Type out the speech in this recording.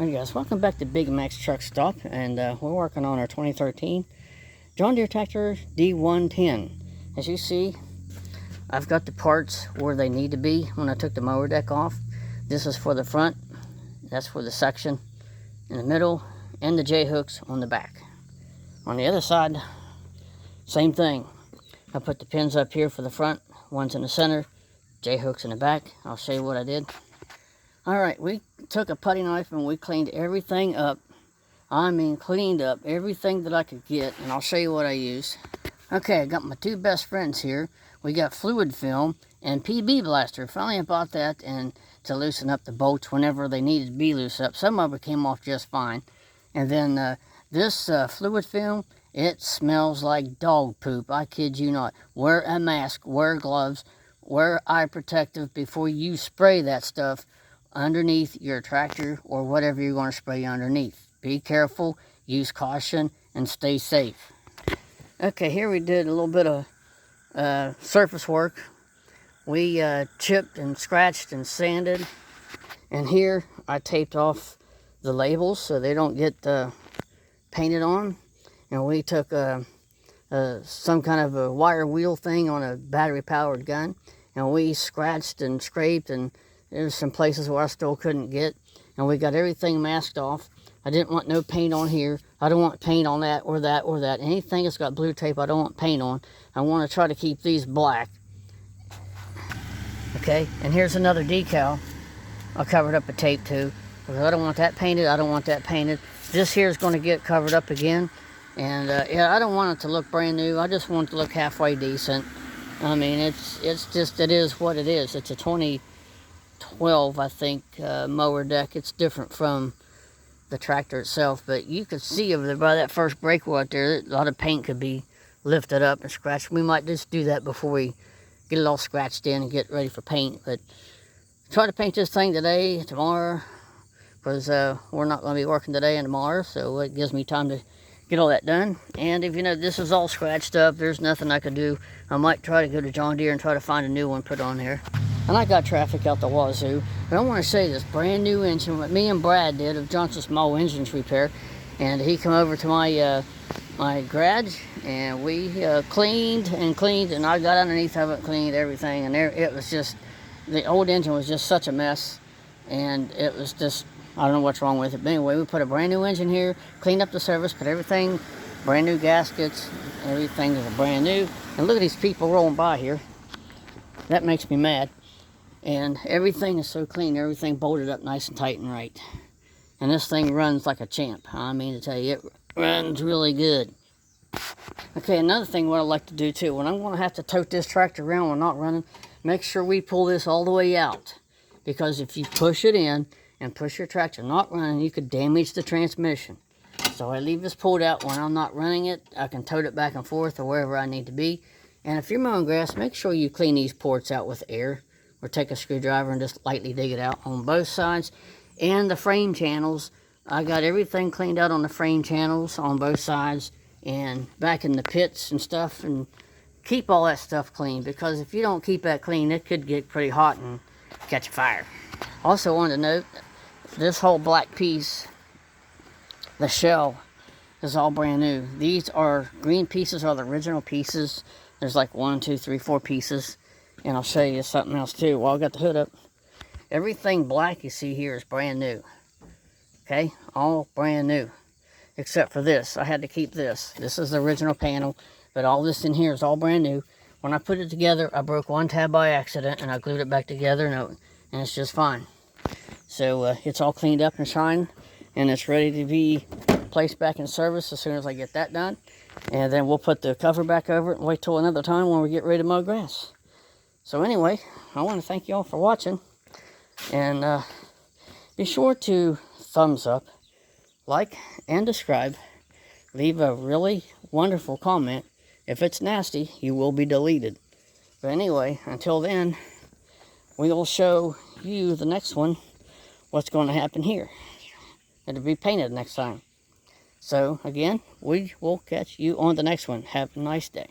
Hey guys, welcome back to Big Mac's Truck Stop, and we're working on our 2013 John Deere tractor D110. As you see, I've got the parts where they need to be when I took the mower deck off. This is for the front, that's for the section in the middle, and the J-hooks on the back. On the other side, same thing. I put the pins up here for the front, one's in the center, J-hooks in the back. I'll show you what I did. Alright, we took a putty knife and we cleaned everything up. I mean, cleaned up everything that I could get, and I'll show you what I used. Okay, I got my two best friends here. We got fluid film and PB blaster. Finally I bought that and to loosen up the bolts whenever they needed to be loosened up. Some of it came off just fine. And then this fluid film, it smells like dog poop. I kid you not. Wear a mask, wear gloves, wear eye protective before you spray that stuff underneath your tractor or whatever you're going to spray underneath. Be careful, use caution, and stay safe. Okay, here we did a little bit of surface work. We chipped and scratched and sanded, and here I taped off the labels so they don't get painted on. And we took some kind of a wire wheel thing on a battery powered gun, and we scratched and scraped, and there's some places where I still couldn't get, and we got everything masked off. I didn't want no paint on here. I don't want paint on that or that or that. Anything that's got blue tape, I don't want paint on. I want to try to keep these black. Okay, and here's another decal. I covered up with tape too, because I don't want that painted. I don't want that painted. This here is going to get covered up again, and yeah, I don't want it to look brand new. I just want it to look halfway decent. I mean, it is what it is. It's a 2012, I think, mower deck. It's different from the tractor itself, but you could see over there by that first brake wheel out there, a lot of paint could be lifted up and scratched. We might just do that before we get it all scratched in and get ready for paint. But try to paint this thing today, tomorrow, because we're not going to be working today and tomorrow, so it gives me time to get all that done. And if you know this is all scratched up, there's nothing I could do. I might try to go to John Deere and try to find a new one put on here. And I got traffic out the wazoo, but I want to say this brand new engine, what me and Brad did of Johnson Small Engines Repair, and he come over to my my garage, and we cleaned, and I got underneath of it, cleaned everything, and there it was just, the old engine was just such a mess, and it was just, I don't know what's wrong with it, but anyway, we put a brand new engine here, cleaned up the service, put everything, brand new gaskets, everything is brand new, and look at these people rolling by here. That makes me mad. And everything is so clean, everything bolted up nice and tight and right. And this thing runs like a champ. I mean to tell you, it runs really good. Okay, another thing what I like to do too, when I'm going to have to tote this tractor around when not running, make sure we pull this all the way out. Because if you push it in and push your tractor not running, you could damage the transmission. So I leave this pulled out when I'm not running it. I can tote it back and forth or wherever I need to be. And if you're mowing grass, make sure you clean these ports out with air. Or take a screwdriver and just lightly dig it out on both sides. And the frame channels, I got everything cleaned out on the frame channels on both sides and back in the pits and stuff, and keep all that stuff clean, because if you don't keep that clean, it could get pretty hot and catch fire. Also wanted to note, this whole black piece, the shell, is all brand new. These are green pieces, are the original pieces. There's like 1, 2, 3, 4 pieces. And I'll show you something else too while I got the hood up. Everything black you see here is brand new. Okay, all brand new. Except for this. I had to keep this. This is the original panel, but all this in here is all brand new. When I put it together, I broke one tab by accident, and I glued it back together, and it's just fine. So it's all cleaned up and shined, and it's ready to be placed back in service as soon as I get that done. And then we'll put the cover back over it and wait till another time when we get ready to mow grass. So anyway, I want to thank you all for watching, and be sure to thumbs up, like, and subscribe. Leave a really wonderful comment. If it's nasty, you will be deleted. But anyway, until then, we'll show you the next one, what's going to happen here. It'll be painted next time. So again, we will catch you on the next one. Have a nice day.